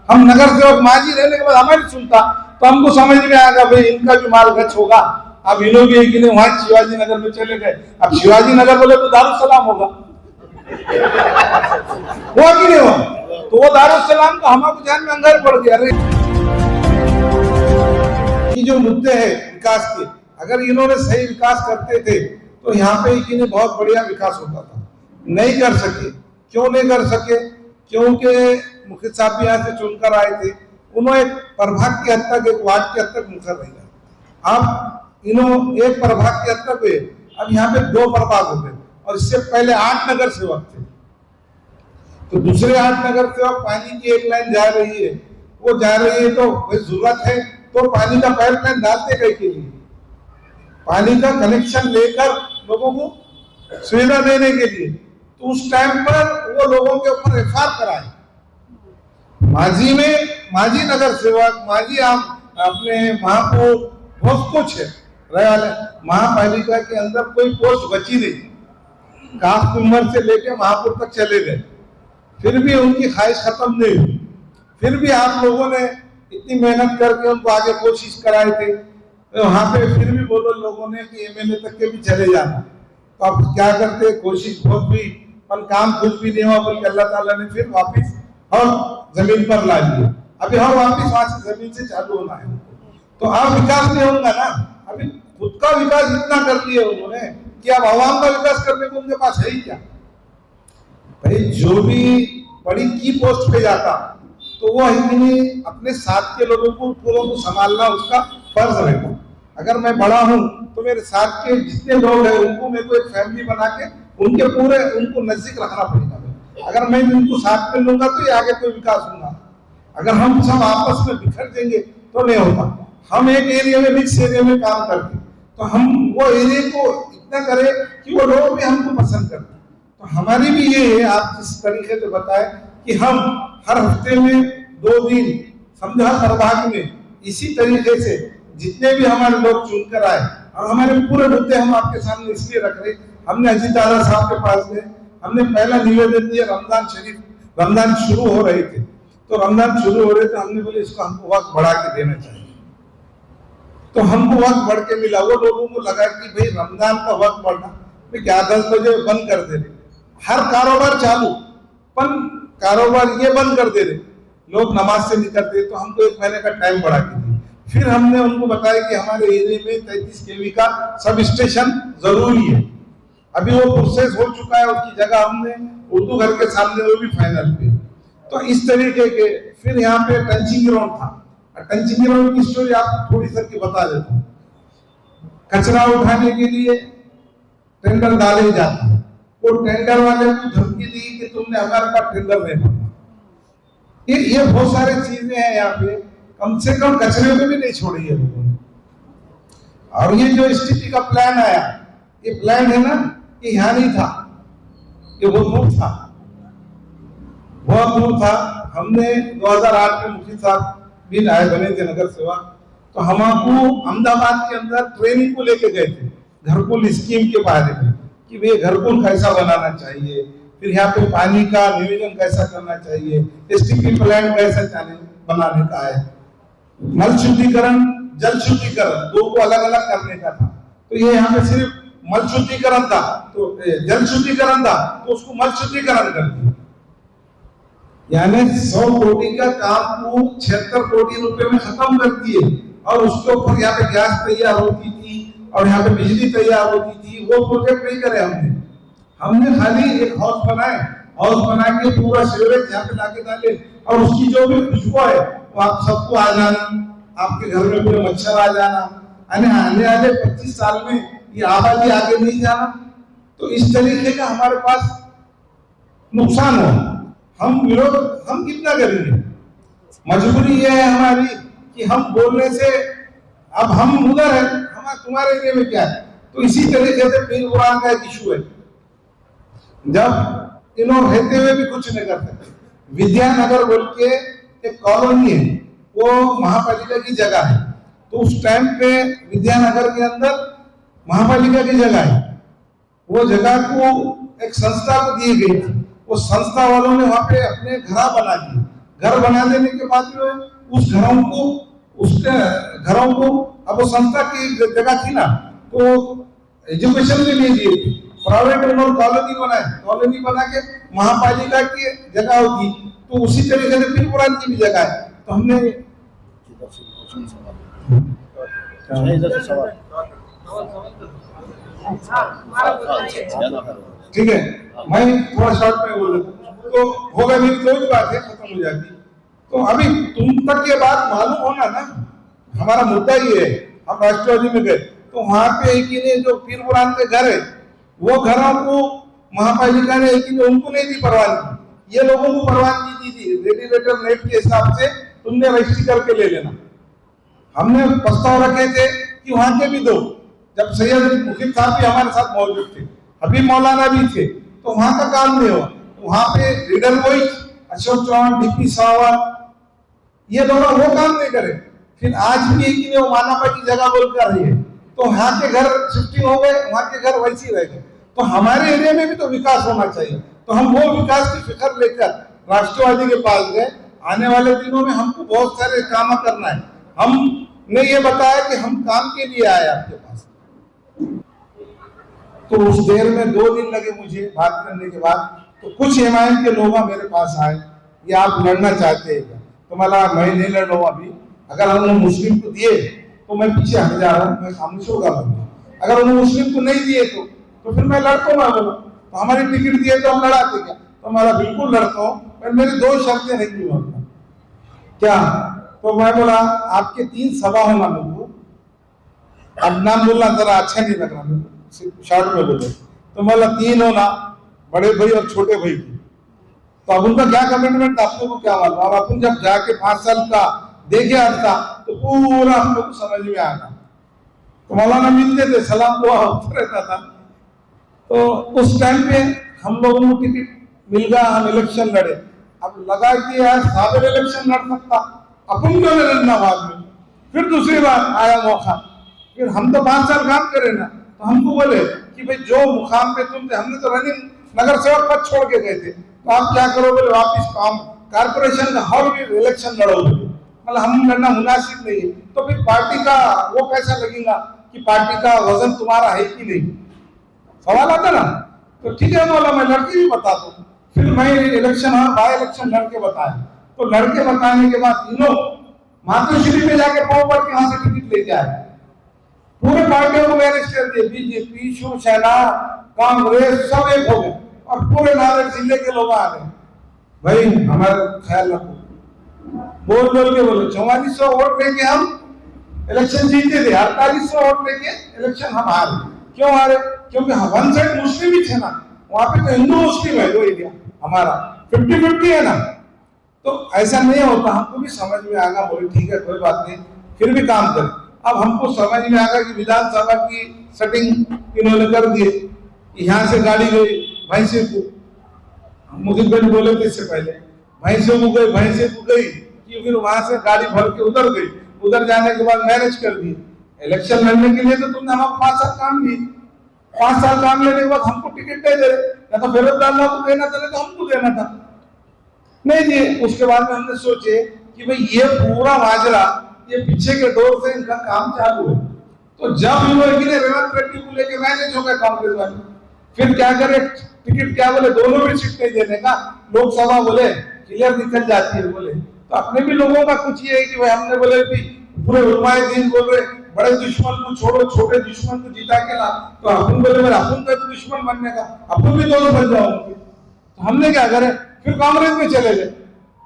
हम नगर सेवक मांझी रहने के बाद हमारी सुनता तो हमको समझ में आएगा भाई इनका भी माल गच होगा। अब इन लोग एक दिन वहां शिवाजी नगर में चले गए, अब शिवाजी नगर बोले तो दारुसलाम होगा, हुआ कि नहीं हुआ? तो वो दारुसलाम का हमारे ध्यान में अंगार पड़ गया। अरे ये जो मुद्दे हैं विकास के, अगर इन्होंने सही विकास करते थे तो यहाँ पे इन्हें बहुत बढ़िया विकास होता था। नहीं कर सके, क्यों नहीं कर सके? क्योंकि मुखिया साहब भी यहाँ से चुनकर आए थे, उन्होंने एक प्रभाग के हद तक, एक वार्ड के हद तक मुखर रहेगा। अब इन्होंने एक प्रभाग के हद तक हुए, अब यहाँ पे 2 प्रभाग हो गए और इससे पहले 8 नगर सेवक थे। तो दूसरे 8 नगर सेवक पानी की एक लाइन जा रही है, वो जा रही है तो कोई जरूरत है तो पानी का पाइपलाइन डालते गए के लिए, पानी का कनेक्शन लेकर लोगों को सुविधा देने के लिए। तो उस टाइम पर वो लोगों के ऊपर एफआईआर कराए। मांझी में मांझी नगर सेवक, मांझी अपने महापौर बहुत कुछ है, महापालिका के अंदर कोई पोस्ट बची नहीं, काफ उम्र से लेके महापौर तक चले गए, फिर भी उनकी ख्वाहिश खत्म नहीं हुई। फिर भी आप लोगों ने इतनी मेहनत करके उनको आगे कोशिश कराए थे, तो वहां पे फिर भी बोलो लोगों ने कि एमएलए तक के भी चले जाना। तो अब क्या करते, कोशिश बहुत हुई पर काम कुछ भी नहीं हुआ, बल्कि अल्लाह ताला ने फिर वापिस और जमीन पर ला लिया। अभी हम वापिस वहां से जमीन से चालू होना है, तो अब विकास नहीं होगा ना। अभी खुद का विकास इतना कर दिया उन्होंने कि अब आवाम का विकास करने को उनके पास है ही क्या? भाई जो भी बड़ी की पोस्ट पे जाता तो वो अपने साथ के लोगों को संभालना उसका फर्ज रहेगा। अगर मैं बड़ा हूं तो मेरे साथ के जितने लोग हैं उनको मेरे को एक फैमिली बना के उनको नजदीक रखना पड़ेगा। अगर मैं उनको साथ में लूंगा तो ये आगे कोई विकास होगा। अगर हम सब आपस में बिखर देंगे तो नहीं होगा। हम एक एरिया में, मिक्स एरिया में काम करते तो हम वो एरिया को इतना करें कि वो लोग भी हमको पसंद करते। तो हमारी भी ये है, आप जिस तरीके से बताएं कि हम हर हफ्ते में 2 दिन समझा प्रभाग में इसी तरीके से जितने भी हमारे लोग चुनकर आए, और हमारे पूरे मुद्दे हम आपके सामने इसलिए रख रहे। हमने अजीत दादा साहब के पास गए, हमने पहला निवेदन दिया, रमजान शुरू हो रहे थे, तो रमजान शुरू हो रहे थे, हमने बोले इसको हमको वक्त बढ़ा के देना चाहिए। तो हमको वक्त बढ़ के मिला। वो लोगों को लगा कि भाई रमजान का वक्त बढ़ना, क्या 10 बजे बंद कर दे रहे, हर कारोबार चालू, पर कारोबार ये बंद कर दे रहे, लोग नमाज से निकलते, तो हमको 1 महीने का टाइम बढ़ा के दिया। फिर हमने उनको बताया कि हमारे एरिया में 33 केवी का सब स्टेशन जरूरी है। अभी वो प्रोसेस हो चुका है, उसकी जगह हमने उर्दू घर के सामने वो भी फाइनल पे। तो इस तरीके के फिर यहाँ पे टंचिंग ग्राउंड था। टंचिंग ग्राउंड की स्टोरी आप थोड़ी सी की बता देता हूँ। कचरा उठाने के लिए टेंडर डाले जाते हैं, वो टेंडर वाले को धमकी दी कि तुमने हमारे पास टेंडर नहीं भरना। ये बहुत सारी चीजें हैं यहाँ पे, कम से कम कचरे में भी नहीं छोड़ी है लोगों ने। और ये जो स्थिति का प्लान आया, ये प्लान है ना, ये यहाँ नहीं था, ये बहुत दूर था, बहुत दूर था। हमने 2008 में मुखी साहब भी आए बने थे नगर सेवा, तो हम आपको अहमदाबाद के अंदर ट्रेनिंग को लेके गए थे घरकुल स्कीम के बारे में, कि भाई घरकुल कैसा बनाना चाहिए, फिर यहाँ पे पानी का नियोजन कैसा करना चाहिए, एसटीपी प्लान कैसा बनाने का है, मल शुद्धिकरण, जल शुद्धिकरण, 2 को अलग अलग करने का था। तो ये यहाँ पे सिर्फ मल शुद्धिकरण था, तो जल शुद्धिकरण था, तो उसको मल शुद्धिकरण कर दिया। यानी 100 कोटी का काम को 76 कोटी रुपए में खत्म कर दिए, और उसके ऊपर यहाँ पे गैस तैयार होती थी और यहाँ पे बिजली तैयार होती थी। वो प्रोजेक्ट नहीं करे हमने खाली एक हाउस बना के पूरा सीवरेज यहाँ पे लाके डाले, और उसकी जो भी खुशबू है वो आप सबको आ जाना, आपके घर में पूरे मच्छर आ जाना, आने वाले 25 साल में ये आबादी आगे नहीं जाना। तो इस तरीके का हमारे पास नुकसान हो। हम कितना करेंगे? मजबूरी ये है हमारी कि हम बोलने से, अब हम उधर है, हम तुम्हारे एरिया में क्या है। तो इसी तरीके से पीर कुरान का एक इशू है, जब इन्होंने रहते हुए भी कुछ नहीं कर सकते। विद्यानगर बोल के एक कॉलोनी है, वो महापालिका की जगह है, तो उस टाइम पे विद्यानगर के अंदर महापालिका की जगह है, वो जगह को एक संस्था को दी गई थी। वो संस्था वालों ने वहां पे अपने घर बना दिए, घर बना देने के बाद जो है उस उसके घरों को अब वो संस्था की जगह थी ना, तो एजुकेशन के लिए दिए थे, प्राइवेट उन्होंने कॉलोनी बना के महापालिका की जगह होगी, तो उसी तरीके से फिर पुरानी की भी जगह है। तो हमने ठीक है, मैं थोड़ा शॉर्ट में बोल रहा तो होगा, मेरी दो ही बात है, खत्म हो जाती। तो अभी तुम तक ये बात मालूम होना ना, हमारा मुद्दा ये है, हम राष्ट्रवादी में गए तो वहां पे एक ही ने जो पीर बुरान के घर है वो घरों को महापालिका ने एक ही उनको नहीं दी परवानगी, ये लोगों को परवानगी दी थी रेगुलेटर नेट के हिसाब से, तुमने रजिस्ट्री करके ले लेना। हमने प्रस्ताव रखे थे कि वहां के भी दो, जब सैयद मुखिम साहब भी हमारे साथ मौजूद थे, अभी मौलाना भी थे, तो वहां का काम नहीं हुआ। वहां पे लीडर वही अशोक चौहान, डीपी साहब, ये दोनों वो काम नहीं करे। फिर आज भी एक ही वो मानापा की जगह बोल कर रही है, तो वहां के घर शिफ्टिंग हो गए, वहां के घर वैसे ही रह गए। तो हमारे एरिया में भी तो विकास होना चाहिए, तो हम वो विकास की फिक्र लेकर राष्ट्रवादी के पास गए। आने वाले दिनों में हमको बहुत सारे काम करना है, हमने ये बताया कि हम काम के लिए आए आपके पास। तो उस देर में 2 दिन लगे मुझे बात करने के बाद, तो कुछ एमआईएम के लोग मेरे पास आए, ये आप लड़ना चाहते हैं? तो मैं नहीं लड़ रहा हूँ अभी, अगर हमने मुस्लिम को दिए तो मैं पीछे हट जा रहा हूँ, मैं खामोश होगा। अगर उन्होंने मुस्लिम को नहीं दिए तो फिर मैं लड़ता हूँ। बोला तो हमारी टिकट दिए तो हम लड़ाते क्या? तो हमारा बिल्कुल लड़ता हूँ, पर मेरी 2 शर्तें नहीं की होता क्या? तो मैं बोला आपके 3 सभा होना मेरे को, अब नाम बोलना जरा अच्छा नहीं लग रहा मेरे को, शॉर्ट में बोले तो बोला 3 होना, बड़े भाई और छोटे भाई की। तो अब उनका क्या कमिटमेंट आपको को क्या मालूम, अब अपन जब जाके 5 साल का देखे आता तो पूरा हम लोग समझ में आना। तो मौलाना मिलते थे, सलाम दुआ होता रहता था। तो उस टाइम पे हम लोगों को टिकट मिल गया, हम इलेक्शन लड़े। अब लगा कि यार साबिर इलेक्शन लड़ सकता, अपन क्यों नहीं लड़ना बाद में? फिर दूसरी बार आया मौका, फिर हम तो 5 साल काम करे ना, तो हमको बोले कि भाई जो मुकाम पे तुम थे, हमने तो रनिंग नगर सेवक पद छोड़ के गए थे, तो आप क्या करोगे? वापिस काम कारपोरेशन का हर भी इलेक्शन लड़ोगे, मतलब हम लड़ना मुनासिब नहीं है। तो फिर पार्टी का वो कैसा लगेगा कि पार्टी का वजन तुम्हारा है कि नहीं, सवाल आता ना। तो ठीक है मौला, मैं लड़के भी बता दूं। फिर मैं इलेक्शन बाय इलेक्शन लड़के बताया, तो लड़के बताने के बाद तीनों मातृश्री में जाके पाँव पर के वहां से टिकट लेके आए, पूरे पार्टियों को मैनेज कर दिए, बीजेपी, शिवसेना, कांग्रेस सब एक हो गए और पूरे नागरिक जिले के लोग आ गए। भाई हमारा ख्याल रखो, बोल के बोले 4400 वोट लेके हम इलेक्शन जीते थे, 4800 वोट लेके इलेक्शन हम हारे। क्यों हारे? क्योंकि वन साइड मुस्लिम ही थे ना, वहां पे तो हिंदू मुस्लिम है, जो एरिया हमारा 50-50 है ना। तो ऐसा नहीं होता, हमको भी समझ में आ गया, बोले ठीक है कोई बात नहीं, फिर भी काम करें। अब हमको समझ में आ गया कि विधानसभा की सेटिंग इन्होंने कर दी, यहाँ से गाड़ी गई भैंसे को, मुझे बोले थे इससे पहले भैंसे को गई, भैंसे को गई, फिर वहां से गाड़ी भर के उधर गई, उधर जाने के बाद मैनेज कर दी। इलेक्शन लड़ने के लिए तो तुमने हमको 5 साल काम दी, 5 साल काम लेने के बाद हमको टिकट दे दे, या तो फिरोजदार को देना था, तो हमको देना था, नहीं दिए। उसके बाद में हमने सोचे कि भाई ये पूरा माजरा ये पीछे के दौर से इनका काम चालू है। तो जब इन्होंने रेवंत रेड्डी को लेके मैनेज हो गए कांग्रेस वाले, फिर क्या करे, टिकट क्या बोले दोनों में सीट नहीं देने का, लोकसभा बोले क्लियर निकल जाती है बोले। तो अपने भी लोगों का कुछ ये है कि भाई हमने बोले भी पूरे उलमाए दीन बोल रहे बड़े दुश्मन को छोड़ो, छोटे दुश्मन को जिता के ला, तो अपन बोले मेरा अपन का तो दुश्मन बनने का, अपन भी दोनों बन जाओगे। तो हमने क्या करे, फिर कांग्रेस में चले गए।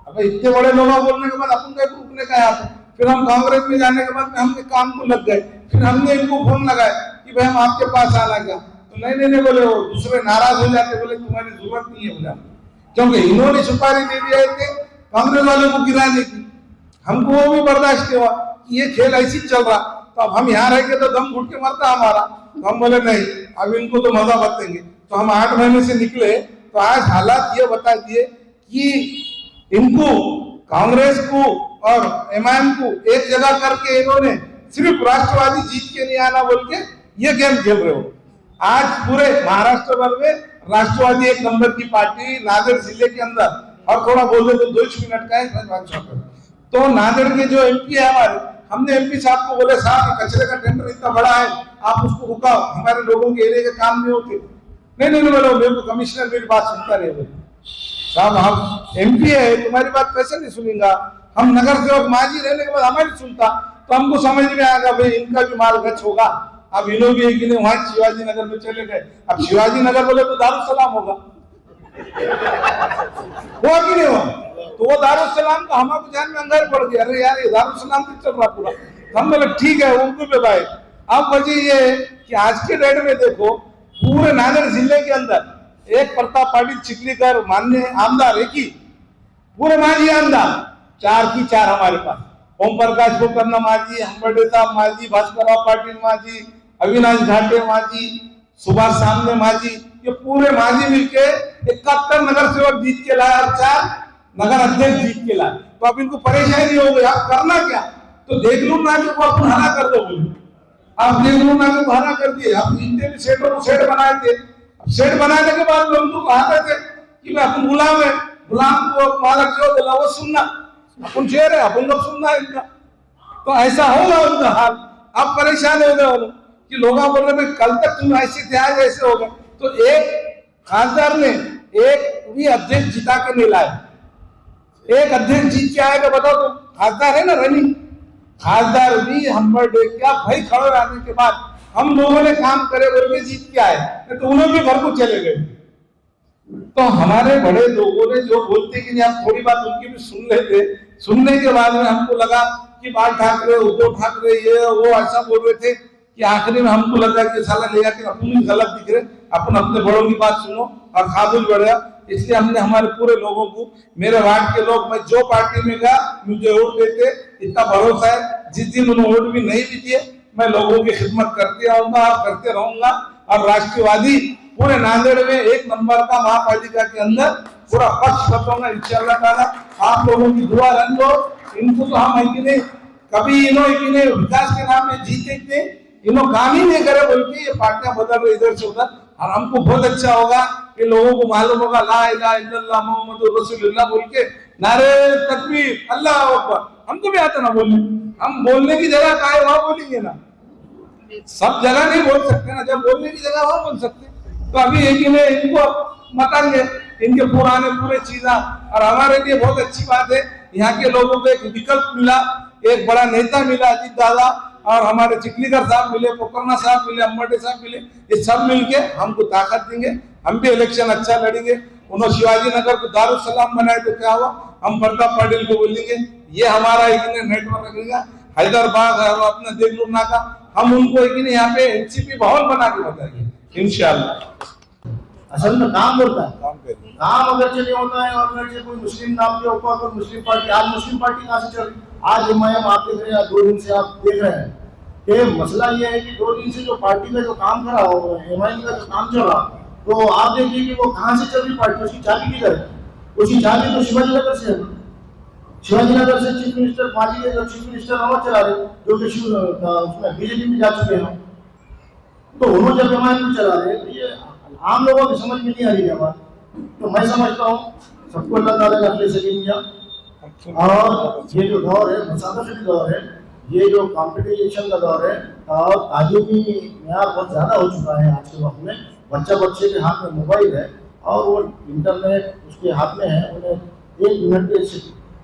अब इतने बड़े लोग बोलने के बाद अपन का रुकने का यहाँ पे, फिर हम कांग्रेस में जाने के बाद हमने काम को लग गए। फिर हमने इनको फोन लगाया कि भाई हम आपके पास आना क्या, तो नहीं बोले, वो दूसरे नाराज हो जाते, बोले तुम्हारी जरूरत नहीं है बोला, क्योंकि इन्होंने सुपारी दे दिया थे कांग्रेस वालों को गिराने की। हमको वो भी बर्दाश्त हुआ कि ये खेल ऐसी चल रहा, तो अब हम यहाँ रह के तो दम घुट के मरता हमारा। तो हम बोले नहीं, अब इनको तो मजा बताएंगे। तो हम 8 महीने से निकले, तो आज हालात ये बता दिए कि इनको कांग्रेस को और एमआईएम को एक जगह करके इन्होंने सिर्फ राष्ट्रवादी जीत के नहीं आना बोल के ये गेम खेल रहे हो। आज पूरे महाराष्ट्र भर में राष्ट्रवादी एक नंबर की पार्टी, नागौर जिले के अंदर और थोड़ा बोल दे तो 2 मिनट का है। तो नांदेड़ के जो एमपी है हमारे, हमने एमपी साहब को बोले साहब कचरे का टेंडर इतना बड़ा है, आप उसको रुकाओ, हमारे लोगों के एरिया के काम नहीं होते। नहीं बोलो, मेरे को कमिश्नर मेरी बात सुनता नहीं। बोले साहब हम एमपी है, तुम्हारी बात कैसे नहीं सुनेगा, हम नगर सेवक मांझी रहने के बाद हमारी सुनता, तो हमको समझ में आएगा भाई इनका भी माल गच होगा। अब इन लोग भी वहां शिवाजी नगर में चले गए, अब शिवाजी नगर बोले तो दारुसलाम होगा, हुआ कि नहीं हुआ? तो वो दारुसलाम का हमारे जान में अंगार पड़ गया, अरे यार ये दारुसलाम भी चल रहा पूरा। हम बोले ठीक है उनको भी भाई। अब वजह ये है कि आज के डेट में देखो पूरे नांदेड़ जिले के अंदर एक प्रताप पाटिल चिखलीकर माननीय आमदार, एक ही पूरे मांझी आमदार, 4 की 4 हमारे पास, ओम प्रकाश गोकर्ण मांझी, हम्बर्डे साहब मांझी, भास्करराव पाटिल मांझी, अविनाश घाटे मांझी, सुभाष सामने मांझी, ये पूरे मांझी मिलके 71 नगर सेवक जीत के लाए और 4 नगर अध्यक्ष जीत के लाए। तो अब इनको परेशानी हो गई, आप करना क्या? तो देख लो ना को अपन हरा कर दो बोले, आप देख लो ना को हरा कर दिए। आप इतने भी सेटों को सेट बनाए थे, सेट बनाने के बाद लोगों को कहते थे कि मैं अपन गुलाम है, गुलाम को मालक जो बोला वो सुनना, अपन शेर है, अपन लोग सुनना है इनका। तो ऐसा होगा उनका हाल। अब परेशान हो गए कि लोग बोल रहे कल तक तुम ऐसे थे आज ऐसे हो गए। तो एक खासदार ने एक भी अध्यक्ष जिता के नहीं लाए, एक अध्यक्ष जीत के आएगा बताओ? तो खासदार है ना रनिंग, खासदार भी हम्बर्डे क्या भाई खड़े रहने के बाद हम लोगों ने काम करे बोल के जीत के आए, तो उन्होंने भी घर को चले गए। तो हमारे बड़े लोगों ने जो बोलते कि नहीं आप थोड़ी बात उनकी भी सुन लेते, सुनने के बाद में हमको लगा कि बाल ठाकरे, उद्धव ठाकरे ये वो ऐसा बोल रहे थे कि आखिरी में हमको लगा कि साला ले जाके अपन ही गलत दिख रहे, अपन अपने बड़ों की बात सुनो और खाबुल बढ़ गया। इसलिए हमने हमारे पूरे लोगों को, मेरे वार्ड के लोग, मैं जो पार्टी में गया मुझे वोट देते, इतना भरोसा है। जिस दिन उन्होंने वोट भी नहीं भी दिए, मैं लोगों की खिदमत करते आऊंगा और करते रहूंगा। और राष्ट्रवादी पूरे नांदेड़ में 1 नंबर का महापालिका के अंदर पूरा पक्ष बताऊंगा इंशाअल्लाह ताला। आप लोगों की दुआ रन लो। इनको तो हम है कि नहीं कभी इन्होंने विकास के नाम में जीते थे, इन्होंने काम ही नहीं करे बोल के ये पार्टियां बदल रही इधर से उधर। और हमको बहुत अच्छा होगा कि लोगों को मालूम होगा ला इलाहा इल्लल्लाह मुहम्मदुर रसूलुल्लाह बोल के नारे तकबीर अल्लाह अकबर। हमको भी आता ना बोलने, हम बोलने की जगह कहाँ है वहां बोलेंगे ना, सब जगह नहीं बोल सकते ना, जब बोलने की जगह वहां बोल सकते। तो अभी एक ही इनको मतांगे इनके पुराने पूरे चीजा। और हमारे लिए बहुत अच्छी बात है, यहाँ के लोगों को एक विकल्प मिला, एक बड़ा नेता मिला अजीत दादा, और हमारे चिखलीकर साहब मिले, पोकरना साहब मिले, अम्बर्डे साहब मिले। ये सब मिलके हमको ताकत देंगे, हम भी इलेक्शन अच्छा लड़ेंगे। उन्होंने शिवाजी नगर को दारुसलाम बनाए तो क्या हुआ, हम प्रताप पाटिल को बोलेंगे ये हमारा एक नेटवर्क लगेगा। हैदराबाद अपना देवलूना का हम उनको एक यहाँ पे एनसीपी भवन बना के बताएंगे इंशाल्लाह। असल में काम होता है, काम अगर नहीं होता है और अगर कोई मुस्लिम नाम के ऊपर कोई मुस्लिम पार्टी, आज मुस्लिम पार्टी कहाँ से चल रही? आज एमआईएम आप देख रहे हैं, 2 दिन से आप देख रहे हैं कि मसला ये है कि 2 दिन से जो पार्टी का जो काम करा हो, एमआईएम का जो काम चला, तो आप देखिए कि वो कहाँ से चल रही पार्टी, उसकी चाबी किधर है? उसकी चाबी तो शिवाजी नगर से है। शिवाजी नगर से चीफ मिनिस्टर मांझी के जो चीफ मिनिस्टर हवा चला रहे, जो कि उसमें बीजेपी में जा चुके हैं, तो उन्होंने जब एमआईएम चला रहे तो ये आम लोगों की समझ में नहीं आ रही है बात। तो मैं समझता हूँ सबको अल्लाह ताला ने अपने सलीम किया, और ये जो दौर है मुसाफिर दौर है, ये जो कॉम्पिटिशन का दौर है, और तालीमी मेयार बहुत ज़्यादा हो चुका है आज के वक्त में। बच्चे के हाथ में मोबाइल है और वो इंटरनेट उसके हाथ में है, उन्हें 1 मिनट के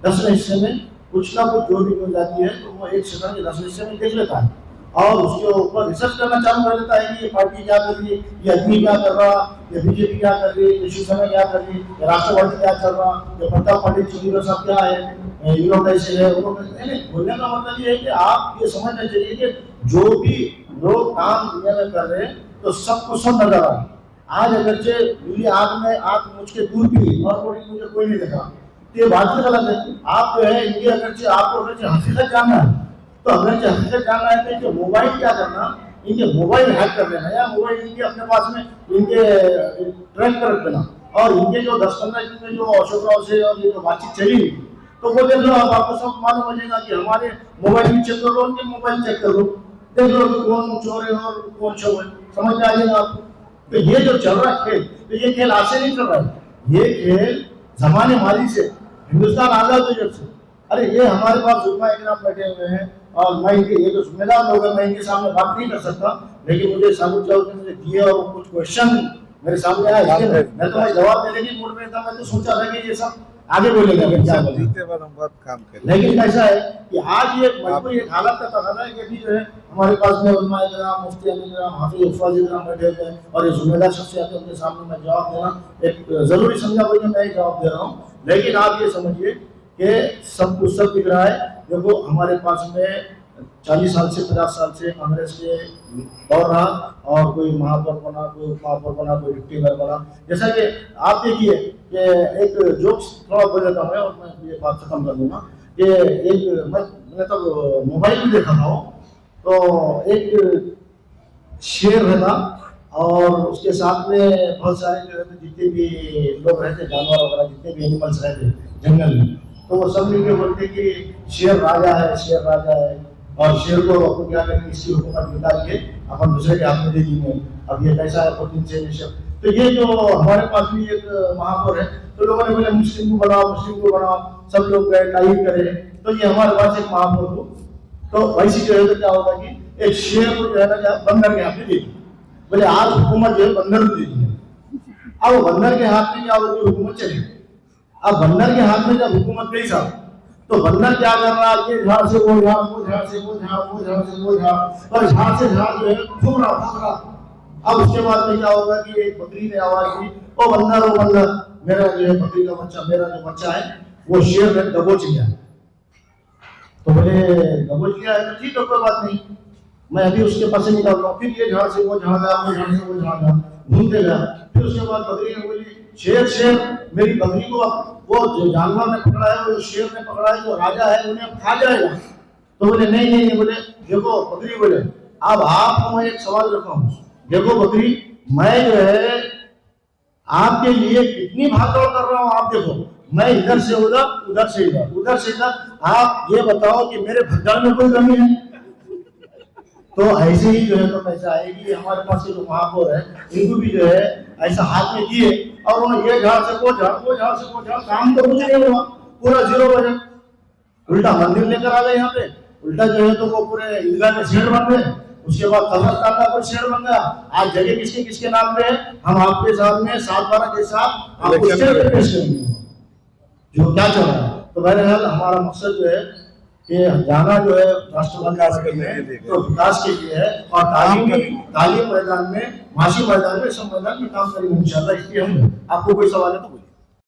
10वें हिस्से में कुछ ना कुछ जो भी मिल जाती है तो वो 1 सेकंड के 10वें हिस्से में देख लेता है और उसके ऊपर रिसर्च करना चालू कर देता है कि ये पार्टी क्या कर रही है, ये आदमी क्या कर रहा, ये बीजेपी क्या कर रही है, ये शिवसेना क्या कर रही है, ये राष्ट्रवादी क्या चल रहा, ये प्रताप पाटिल चिखलीकर साहब क्या है, ये लोग कैसे है, वो कैसे नहीं। बोलने का मतलब ये है कि आप ये समझना चाहिए कि जो भी लोग काम दुनिया में कर रहे हैं तो सबको सब नजर आ रहा। आज अगरचे मेरी आँख में आँख मुझके दूर भी और मुझे कोई नहीं देखा, ये बात भी गलत है। आप जो है इनके अगरचे आपको अगरचे हकीकत जानना है तो अगरचे हकीकत जानना है तो इनके मोबाइल क्या करना, इनके मोबाइल हैक कर लेना या मोबाइल इनके अपने पास में इनके ट्रैक कर रख देना। और इनके जो 10-15 दिन में जो अशोक राव से और ये जो बातचीत चली तो वो देख लो, अब आपको सब मालूम हो जाएगा कि हमारे मोबाइल भी चेक कर लो, उनके मोबाइल चेक कर लो, देख लो कि कौन चोर है और कौन शो है, समझ में आ जाएगा आपको। तो ये जो चल रहा है खेल, तो ये खेल आज से नहीं चल रहा है, ये खेल जमाने माजी से, हिंदुस्तान आजाद हुई जब से। अरे ये हमारे पास जुल्मा इकराम बैठे हुए हैं और मैं इनके, ये तो जिम्मेदार लोग हैं, मैं इनके सामने बात नहीं कर सकता, लेकिन मुझे साबुत जाओ ने मुझे दिए और कुछ क्वेश्चन मेरे सामने आया, मैं तो जवाब देने की मूड में था। मैं तो सोचा था कि ये सब आगे बोलेगा, क्या बोलेगा। लेकिन ऐसा है कि आज ये मजबूरी एक हालत का तकाजा है कि अभी जो है हमारे पास में उलमाए किराम, मुफ्ती किराम, हाफिज हुफ़ाज़ किराम बैठे हुए हैं और ये जिम्मेदार शख्सियत है, उनके सामने मैं जवाब देना एक जरूरी समझा कि मैं जवाब दे रहा हूँ। लेकिन आप ये समझिए कि सब कुछ सब दिख रहा है। देखो हमारे पास में 40 साल से 50 साल से कांग्रेस के दौर रहा और कोई महापौर बना, कोई उपमहापौर बना, कोई डिप्टी मेयर बना। जैसा कि आप देखिए कि एक जोक्स थोड़ा बोल देता हूँ और मैं ये बात खत्म कर दूंगा कि एक मैं तो मोबाइल भी देखा था, तो एक शेर रहता और उसके साथ में बहुत सारे जो है जितने भी लोग रहते, जानवर वगैरह जितने भी एनिमल्स रहते जंगल में, तो वो सब मिलकर बोलते कि शेर राजा है, शेर राजा है, और शेर को अपन क्या करेंगे, इसकी हुकूमत निकाल के अपन दूसरे के हाथ में दे देंगे। अब ये कैसा है पोटेंशियल। तो ये जो हमारे पास भी एक महापौर है, तो लोगों ने बोले मुस्लिम को बनाओ, मुस्लिम को बनाओ, सब लोग गए तारीफ करे, तो ये हमारे पास एक महापौर हो, तो वैसे जो है तो क्या होगा कि एक शेर को जो है ना बंदर के हाथ में दे दी, बोले आज हुकूमत जो है बंदर को दे दी। अब बंदर के हाथ में क्या होगी, हुकूमत चलेगी। अब बंदर के हाथ में जब हुकूमत गई साहब, तो बंदर क्या कर रहा है, ये झाड़ से वो झाड़, वो झाड़ से वो झाड़, वो झाड़ से वो झाड़, और झाड़ से झाड़ जो है फूक रहा। अब उसके बाद में क्या होगा कि एक बकरी ने आवाज दी, ओ बंदर, मेरा जो है बकरी का बच्चा, मेरा जो बच्चा है वो शेर ने दबोच लिया। तो बोले दबोच लिया है तो ठीक है, कोई बात नहीं, मैं अभी उसके पास निकल रहा हूँ। फिर ये झाड़ से वो झाड़ गया, वो झाड़ से वो झाड़ गया, घूमते गया। फिर उसके बाद बकरी ने बोली, शेर मेरी बकरी को वो जो जानवर ने पकड़ा है, वो शेर ने पकड़ा है, जो राजा है उन्हें खा जाएगा। तो बोले नहीं, बोले देखो बकरी, बोले अब आपको मैं एक सवाल रखा हूँ, देखो बकरी, मैं जो है आपके लिए कितनी भागदौड़ कर रहा हूँ, आप देखो, मैं इधर से उधर, उधर से इधर, उधर से इधर, आप ये बताओ कि मेरे भगदड़ में कोई कमी है? तो ऐसे ही जो है तो पैसा आएगी। हमारे पास जो महापौर है, इनको भी जो है ऐसा हाथ में दिए और उन्होंने ये झाड़ से वो झाड़, वो झाड़ से वो झाड़, काम तो कुछ नहीं हुआ, पूरा 0 बजट। उल्टा मंदिर लेकर आ गए यहाँ पे, उल्टा जो है तो वो पूरे ईदगाह के शेड बन गए, उसके बाद कब्रिस्तान का कोई शेड बन गया। आज जगह किसके किसके नाम पे है, हम आपके सामने 7/12 के साथ आपको शेड पे पेश करेंगे जो क्या चल रहा है। तो बहरहाल हमारा मकसद जो है कि जाना जो है राष्ट्र विकास करने तो विकास के लिए है, और तालीम मैदान में, माशी मैदान में, सब मैदान में काम करेंगे इंशाल्लाह। इसलिए हम, आपको कोई सवाल है तो बोलिए।